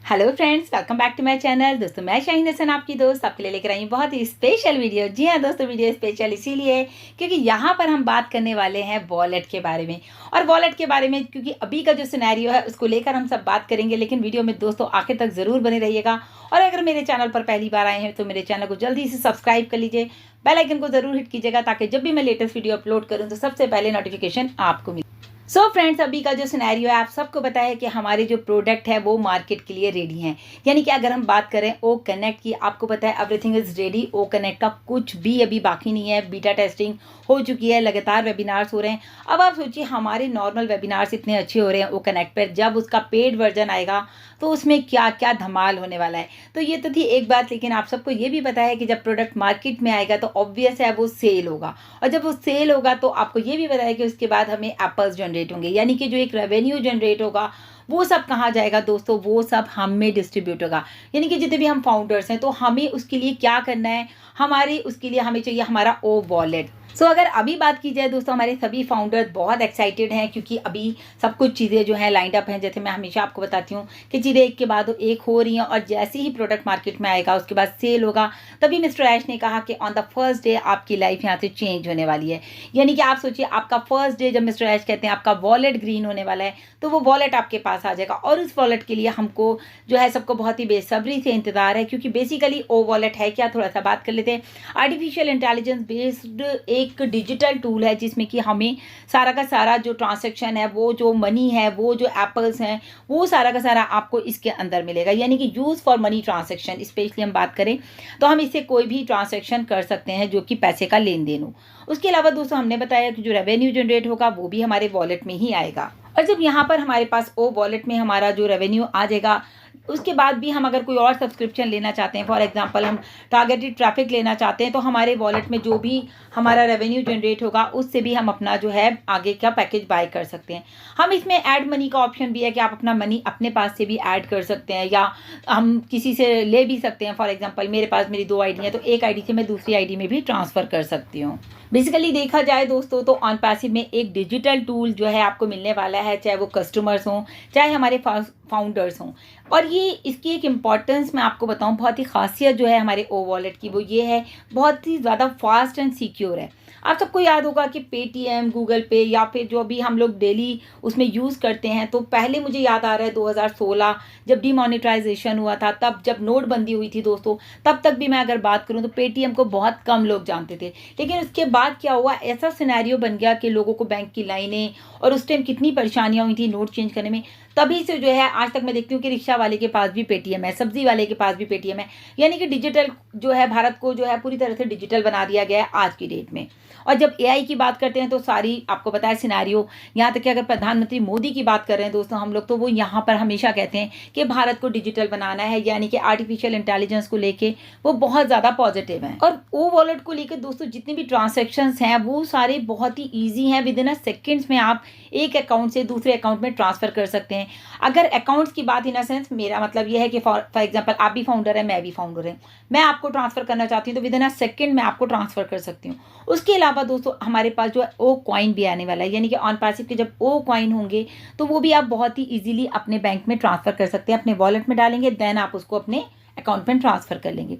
Hello friends, welcome back to my channel. दोस्तों, मैं शाहीन हसन आपकी दोस्त आपके लिए लेकर आई हूँ बहुत ही स्पेशल वीडियो। जी हाँ दोस्तों, वीडियो स्पेशल इसीलिए क्योंकि यहाँ पर हम बात करने वाले हैं वॉलेट के बारे में। और वॉलेट के बारे में क्योंकि अभी का जो सिनेरियो है उसको लेकर हम सब बात करेंगे, लेकिन वीडियो में दोस्तों आखिर तक ज़रूर बने रहिएगा। और अगर मेरे चैनल पर पहली बार आए हैं तो मेरे चैनल को जल्दी से सब्सक्राइब कर लीजिए, बेल आइकन को ज़रूर हिट कीजिएगा ताकि जब भी मैं लेटेस्ट वीडियो अपलोड करूँ तो सबसे पहले नोटिफिकेशन आपको मिले। सो फ्रेंड्स, अभी का जो सिनेरियो है आप सबको पता है कि हमारे जो प्रोडक्ट है वो मार्केट के लिए रेडी हैं। यानी कि अगर हम बात करें ओ कनेक्ट की, आपको पता है everything is ready. O connect का कुछ भी अभी बाकी नहीं है, बीटा टेस्टिंग हो चुकी है, लगातार वेबिनार्स हो रहे हैं। अब आप सोचिए हमारे नॉर्मल वेबिनार्स इतने अच्छे हो रहे हैं ओ कनेक्ट पर, जब उसका पेड वर्जन आएगा तो उसमें क्या क्या धमाल होने वाला है। तो ये तो थी एक बात, लेकिन आप सबको ये भी पता है कि जब प्रोडक्ट मार्केट में आएगा तो ऑब्वियस है वो सेल होगा। और जब वो सेल होगा तो आपको ये भी पता है कि उसके बाद हमें एप्पल्स जनरेट होंगे, यानी कि जो एक रेवेन्यू जनरेट होगा वो सब कहाँ जाएगा दोस्तों, वो सब हम में डिस्ट्रीब्यूट होगा। यानी कि जितने भी हम फाउंडर्स हैं तो हमें उसके लिए क्या करना है, हमारे उसके लिए हमें चाहिए हमारा ओ वॉलेट। सो अगर अभी बात की जाए दोस्तों, हमारे सभी फाउंडर्स बहुत एक्साइटेड हैं क्योंकि अभी सब कुछ चीज़ें जो हैं लाइंड अप हैं। जैसे मैं हमेशा आपको बताती हूँ कि चीज़ें एक के बाद एक हो रही हैं, और जैसे ही प्रोडक्ट मार्केट में आएगा उसके बाद सेल होगा, तभी मिस्टर ऐश ने कहा कि ऑन द फर्स्ट डे आपकी लाइफ यहाँ से चेंज होने वाली है। यानी कि आप सोचिए आपका फर्स्ट डे जब मिस्टर ऐश कहते हैं आपका वॉलेट ग्रीन होने वाला है, तो वो वॉलेट आपके पास आ जाएगा। और उस वॉलेट के लिए हमको जो है सबको बहुत ही बेसब्री से इंतजार है, क्योंकि बेसिकली ओ वॉलेट है क्या, थोड़ा सा बात कर लेते हैं। आर्टिफिशियल इंटेलिजेंस बेस्ड एक डिजिटल टूल है जिसमें कि हमें सारा का सारा जो ट्रांजैक्शन है, वो जो मनी है, वो जो एप्पल्स हैं, वो सारा का सारा आपको इसके अंदर मिलेगा। यानी कि use for money transaction specially हम बात करें तो हम इससे कोई भी ट्रांजैक्शन कर सकते हैं जो कि पैसे का लेन देन हो। उसके अलावा दोस्तों हमने बताया कि जो रेवेन्यू जनरेट होगा वो भी हमारे वॉलेट में ही आएगा। और जब यहाँ पर हमारे पास ओ वॉलेट में हमारा जो रेवेन्यू आ जाएगा, उसके बाद भी हम अगर कोई और सब्सक्रिप्शन लेना चाहते हैं, फॉर एग्जांपल हम टारगेटेड ट्रैफिक लेना चाहते हैं, तो हमारे वॉलेट में जो भी हमारा रेवेन्यू जनरेट होगा उससे भी हम अपना जो है आगे का पैकेज बाय कर सकते हैं। हम इसमें ऐड मनी का ऑप्शन भी है कि आप अपना मनी अपने पास से भी ऐड कर सकते हैं, या हम किसी से ले भी सकते हैं। फॉर एग्जांपल मेरे पास मेरी 2 आईडी है, तो एक आईडी से मैं दूसरी आईडी में भी ट्रांसफ़र कर सकती हूँ। बेसिकली देखा जाए दोस्तों तो ऑन पैसिव में एक डिजिटल टूल जो है आपको मिलने वाला है, चाहे वो कस्टमर्स हों चाहे हमारे फाउंडर्स हों। और ये इसकी एक इम्पॉर्टेंस मैं आपको बताऊं, बहुत ही खासियत जो है हमारे ओ वॉलेट की वो ये है, बहुत ही ज़्यादा फास्ट एंड सिक्योर है। आप सबको याद होगा कि पेटीएम, गूगल पे या फिर जो भी हम लोग डेली उसमें यूज़ करते हैं, तो पहले मुझे याद आ रहा है 2016 जब डीमोनेटाइजेशन हुआ था, तब जब नोटबंदी हुई थी दोस्तों, तब तक भी मैं अगर बात करूं तो पेटीएम को बहुत कम लोग जानते थे। लेकिन उसके बाद क्या हुआ, ऐसा सिनेरियो बन गया कि लोगों को बैंक की लाइनें, और उस टाइम कितनी परेशानियां हुई थी नोट चेंज करने में। तभी से जो है आज तक मैं देखती हूँ कि रिक्शा वाले के पास भी पेटीएम है, सब्जी वाले के पास भी पेटीएम है। यानी कि डिजिटल जो है भारत को जो है पूरी तरह से डिजिटल बना दिया गया है आज की डेट में। और जब एआई की बात करते हैं तो सारी आपको पता है सिनेरियो, यहाँ तक कि अगर प्रधानमंत्री मोदी की बात कर रहे हैं दोस्तों हम लोग, तो वो यहाँ पर हमेशा कहते हैं कि भारत को डिजिटल बनाना है, यानी कि आर्टिफिशियल इंटेलिजेंस को लेके वो बहुत ज़्यादा पॉजिटिव हैं। और ओ वॉलेट को लेकर दोस्तों जितने भी ट्रांजेक्शन्स हैं वो सारे बहुत ही ईजी हैं। विद इन अ सेकेंड्स में आप एक अकाउंट से दूसरे अकाउंट में ट्रांसफ़र कर सकते हैं। अगर अकाउंट्स की बात इन अ सेंस, मेरा मतलब यह है कि फॉर एग्जांपल आप भी फाउंडर है, मैं भी फाउंडर है, मैं आपको ट्रांसफ़र करना चाहती हूँ तो विद इन अ सेकंड मैं आपको ट्रांसफ़र कर सकती हूँ। उसके अलावा दोस्तों हमारे पास जो है ओ कॉइन भी आने वाला है, यानी कि ऑन पैसिव के जब ओ कॉइन होंगे तो वो भी आप बहुत ही ईजिली अपने बैंक में ट्रांसफ़र कर सकते हैं, अपने वॉलेट में डालेंगे, देन आप उसको अपने अकाउंट में ट्रांसफ़र कर लेंगे।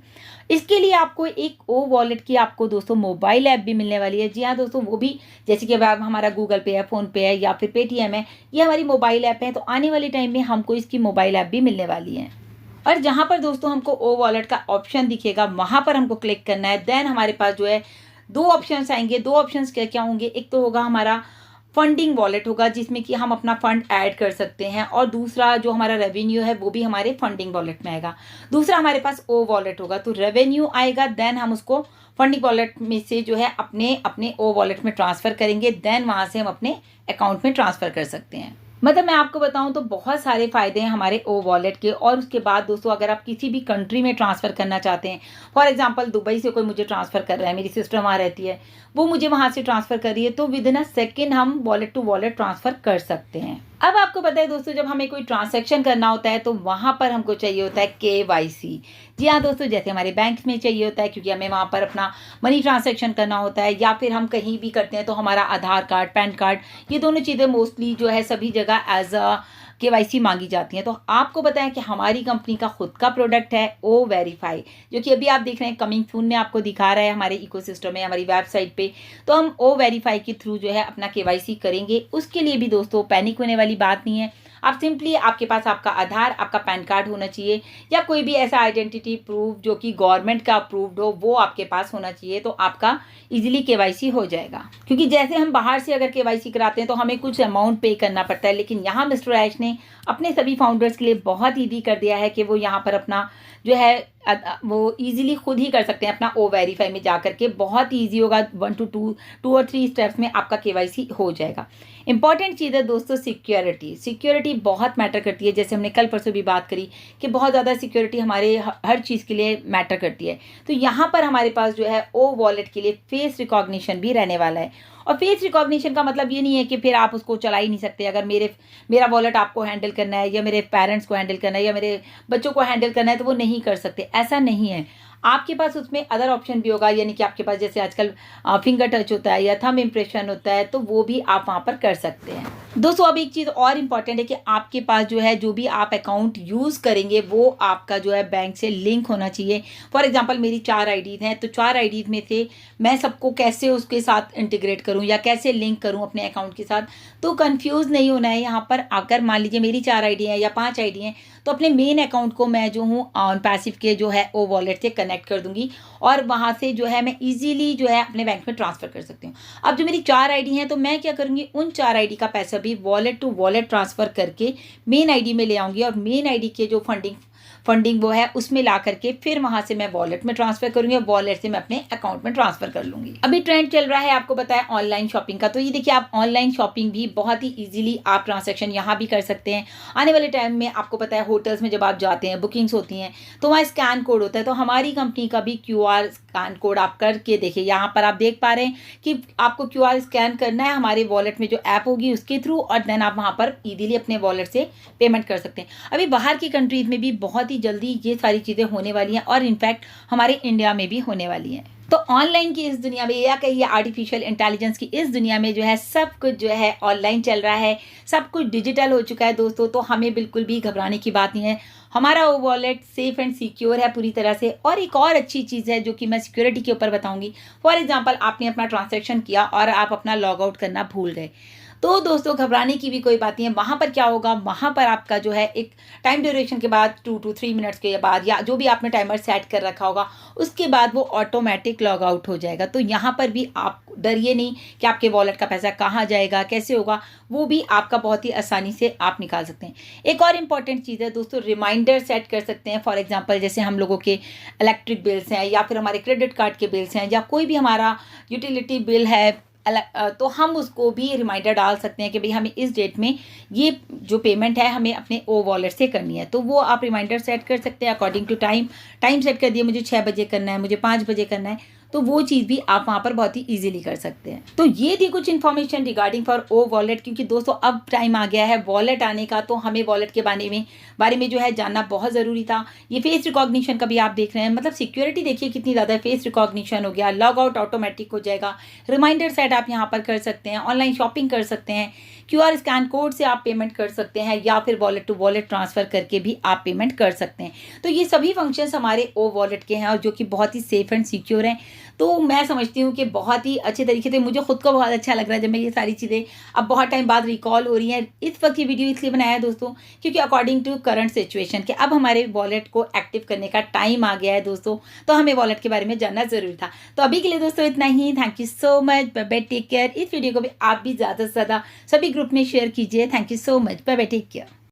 इसके लिए आपको एक ओ वॉलेट की आपको दोस्तों मोबाइल ऐप भी मिलने वाली है। जी हाँ दोस्तों, वो भी जैसे कि अब हमारा गूगल पे है, फ़ोन पे है या फिर पेटीएम है, ये हमारी मोबाइल ऐप है। तो आने वाले टाइम में हमको इसकी मोबाइल ऐप भी मिलने वाली है। और जहाँ पर दोस्तों हमको ओ वॉलेट का ऑप्शन दिखेगा वहाँ पर हमको क्लिक करना है। देन हमारे पास जो है 2 ऑप्शंस आएंगे। 2 ऑप्शंस क्या क्या होंगे, एक तो होगा हमारा फंडिंग वॉलेट होगा जिसमें कि हम अपना फंड ऐड कर सकते हैं, और दूसरा जो हमारा रेवेन्यू है वो भी हमारे फंडिंग वॉलेट में आएगा। दूसरा हमारे पास ओ वॉलेट होगा, तो रेवेन्यू आएगा, देन हम उसको फंडिंग वॉलेट में से जो है अपने अपने ओ वॉलेट में ट्रांसफ़र करेंगे, देन वहाँ से हम अपने अकाउंट में ट्रांसफ़र कर सकते हैं। मतलब मैं आपको बताऊं तो बहुत सारे फ़ायदे हैं हमारे ओ वॉलेट के। और उसके बाद दोस्तों अगर आप किसी भी कंट्री में ट्रांसफ़र करना चाहते हैं, फॉर एग्जांपल दुबई से कोई मुझे ट्रांसफ़र कर रहा है, मेरी सिस्टर वहाँ रहती है, वो मुझे वहाँ से ट्रांसफ़र कर रही है, तो विद इन अ सेकेंड हम वॉलेट टू वॉलेट ट्रांसफ़र कर सकते हैं। अब आपको पता है दोस्तों जब हमें कोई ट्रांजैक्शन करना होता है तो वहाँ पर हमको चाहिए होता है केवाईसी। जी हाँ दोस्तों, जैसे हमारे बैंक में चाहिए होता है क्योंकि हमें वहाँ पर अपना मनी ट्रांजैक्शन करना होता है, या फिर हम कहीं भी करते हैं तो हमारा आधार कार्ड, पैन कार्ड, ये दोनों चीज़ें मोस्टली जो है सभी जगह एज अ केवाईसी मांगी जाती हैं। तो आपको बताएं कि हमारी कंपनी का खुद का प्रोडक्ट है ओ वेरीफाई, जो कि अभी आप देख रहे हैं कमिंग सून में आपको दिखा रहा है हमारे इकोसिस्टम में, हमारी वेबसाइट पे। तो हम ओ वेरीफाई के थ्रू जो है अपना केवाईसी करेंगे। उसके लिए भी दोस्तों पैनिक होने वाली बात नहीं है। आप सिंपली आपके पास आपका आधार, आपका पैन कार्ड होना चाहिए या कोई भी ऐसा आइडेंटिटी प्रूफ जो कि गवर्नमेंट का अप्रूव्ड हो, वो आपके पास होना चाहिए। तो आपका इजीली केवाईसी हो जाएगा। क्योंकि जैसे हम बाहर से अगर केवाईसी कराते हैं तो हमें कुछ अमाउंट पे करना पड़ता है, लेकिन यहाँ मिस्टर ऐश ने अपने सभी फाउंडर्स के लिए बहुत ईजी कर दिया है कि वो यहाँ पर अपना जो है वो इजीली खुद ही कर सकते हैं अपना ओ वेरीफाई में जा करके। बहुत ईजी होगा, 1 to 2 और 3 स्टेप्स में आपका केवाईसी हो जाएगा। इंपॉर्टेंट चीज़ है दोस्तों सिक्योरिटी। सिक्योरिटी बहुत मैटर करती है। जैसे हमने कल परसों भी बात करी कि बहुत ज़्यादा सिक्योरिटी हमारे हर चीज़ के लिए मैटर करती है। तो यहाँ पर हमारे पास जो है ओ वॉलेट के लिए फेस रिकॉग्निशन भी रहने वाला है। और फेस रिकॉग्निशन का मतलब ये नहीं है कि फिर आप उसको चला ही नहीं सकते। अगर मेरा वॉलेट आपको हैंडल करना है या मेरे पेरेंट्स को हैंडल करना है या मेरे बच्चों को हैंडल करना है तो वो नहीं कर सकते, ऐसा नहीं है। आपके पास उसमें अदर ऑप्शन भी होगा, यानी कि आपके पास जैसे आजकल फिंगर टच होता है या थंब इम्प्रेशन होता है, तो वो भी आप वहाँ पर कर सकते हैं। दोस्तों अब एक चीज़ और इम्पॉर्टेंट है कि आपके पास जो है जो भी आप अकाउंट यूज़ करेंगे वो आपका जो है बैंक से लिंक होना चाहिए। फॉर एग्जांपल मेरी 4 आईडीज़ हैं, तो 4 आईडीज़ में से मैं सबको कैसे उसके साथ इंटीग्रेट करूँ या कैसे लिंक करूँ अपने अकाउंट के साथ, तो कंफ्यूज नहीं होना है। यहाँ पर अगर मान लीजिए मेरी 4 आईडी हैं या 5 आईडी हैं, तो अपने मेन अकाउंट को मैं जो हूँ ऑन पैसिव के जो है ओ वॉलेट से कनेक्ट कर दूंगी और वहाँ से जो है मैं इजीली जो है अपने बैंक में ट्रांसफ़र कर सकती हूँ। अब जो मेरी 4 आईडी हैं तो मैं क्या करूँगी, उन 4 आईडी का पैसा भी वॉलेट टू वॉलेट ट्रांसफ़र करके मेन आईडी में ले आऊँगी और मेन आईडी के जो फंडिंग वो है उसमें ला करके फिर वहाँ से मैं वॉलेट में ट्रांसफ़र करूँगी और वॉलेट से मैं अपने अकाउंट में ट्रांसफ़र कर लूँगी। अभी ट्रेंड चल रहा है आपको बताया ऑनलाइन शॉपिंग का, तो ये देखिए आप ऑनलाइन शॉपिंग भी बहुत ही ईजिली आप ट्रांजैक्शन यहाँ भी कर सकते हैं। आने वाले टाइम में आपको पता है होटल्स में जब आप जाते हैं, बुकिंग्स होती हैं, तो वहाँ स्कैन कोड होता है। तो हमारी कंपनी का भी QR स्कैन कोड आप करके देखिए। यहाँ पर आप देख पा रहे हैं कि आपको QR स्कैन करना है हमारे वॉलेट में जो ऐप होगी उसके थ्रू, और देन आप वहाँ पर ईजिली अपने वॉलेट से पेमेंट कर सकते हैं। अभी बाहर की कंट्रीज़ में भी बहुत ही जल्दी ये सारी चीज़ें होने वाली हैं और इनफैक्ट हमारे इंडिया में भी होने वाली हैं। तो ऑनलाइन की इस दुनिया में या कहिए आर्टिफिशियल इंटेलिजेंस की इस दुनिया में जो है सब कुछ जो है ऑनलाइन चल रहा है, सब कुछ डिजिटल हो चुका है दोस्तों। तो हमें बिल्कुल भी घबराने की बात नहीं है। हमारा वो वॉलेट सेफ एंड सिक्योर है पूरी तरह से। और एक और अच्छी चीज़ है जो कि मैं सिक्योरिटी के ऊपर बताऊंगी। फॉर एग्जांपल आपने अपना ट्रांजैक्शन किया और आप अपना लॉग आउट करना भूल गए, तो दोस्तों घबराने की भी कोई बात नहीं है। वहाँ पर क्या होगा, वहाँ पर आपका जो है एक टाइम ड्यूरेशन के बाद 2 to 3 मिनट्स के बाद या जो भी आपने टाइमर सेट कर रखा होगा उसके बाद वो ऑटोमेटिक लॉग आउट हो जाएगा। तो यहाँ पर भी आप डरिए नहीं कि आपके वॉलेट का पैसा कहाँ जाएगा, कैसे होगा, वो भी आपका बहुत ही आसानी से आप निकाल सकते हैं। एक और इम्पॉर्टेंट चीज़ है दोस्तों, रिमाइंडर सेट कर सकते हैं। फॉर एग्जांपल जैसे हम लोगों के इलेक्ट्रिक बिल्स हैं या फिर हमारे क्रेडिट कार्ड के बिल्स हैं या कोई भी हमारा यूटिलिटी बिल है, तो हम उसको भी रिमाइंडर डाल सकते हैं कि भाई हमें इस डेट में ये जो पेमेंट है हमें अपने ओ वॉलेट से करनी है। तो वो आप रिमाइंडर सेट कर सकते हैं अकॉर्डिंग टू टाइम सेट कर दिए, मुझे 6 बजे करना है, मुझे 5 बजे करना है, तो वो चीज़ भी आप वहाँ पर बहुत ही इजीली कर सकते हैं। तो ये थी कुछ information regarding for O wallet, क्योंकि दोस्तों अब टाइम आ गया है वॉलेट आने का, तो हमें वॉलेट के बारे में जो है जानना बहुत ज़रूरी था। ये फेस रिकॉग्निशन का भी आप देख रहे हैं, मतलब सिक्योरिटी देखिए कितनी ज़्यादा, फेस रिकॉग्निशन हो गया, लॉग आउट ऑटोमेटिक हो जाएगा, रिमाइंडर सेट आप यहाँ पर कर सकते हैं, ऑनलाइन शॉपिंग कर सकते हैं, QR स्कैन कोड से आप पेमेंट कर सकते हैं या फिर वॉलेट टू वॉलेट ट्रांसफ़र करके भी आप पेमेंट कर सकते हैं। तो ये सभी फंक्शंस हमारे ओ वॉलेट के हैं और जो कि बहुत ही सेफ एंड सिक्योर हैं। तो मैं समझती हूँ कि बहुत ही अच्छे तरीके से, मुझे खुद को बहुत अच्छा लग रहा है जब मैं ये सारी चीज़ें अब बहुत टाइम बाद रिकॉल हो रही हैं। इस वक्त ये वीडियो इसलिए बनाया है दोस्तों क्योंकि अकॉर्डिंग टू करंट सिचुएशन कि अब हमारे वॉलेट को एक्टिव करने का टाइम आ गया है दोस्तों, तो हमें वॉलेट के बारे में जानना ज़रूरी था। तो अभी के लिए दोस्तों इतना ही। Thank you so much, bye bye, take care. इस वीडियो को भी आप भी ज़्यादा से ज़्यादा सभी ग्रुप में शेयर कीजिए। Thank you so much, bye bye, take care.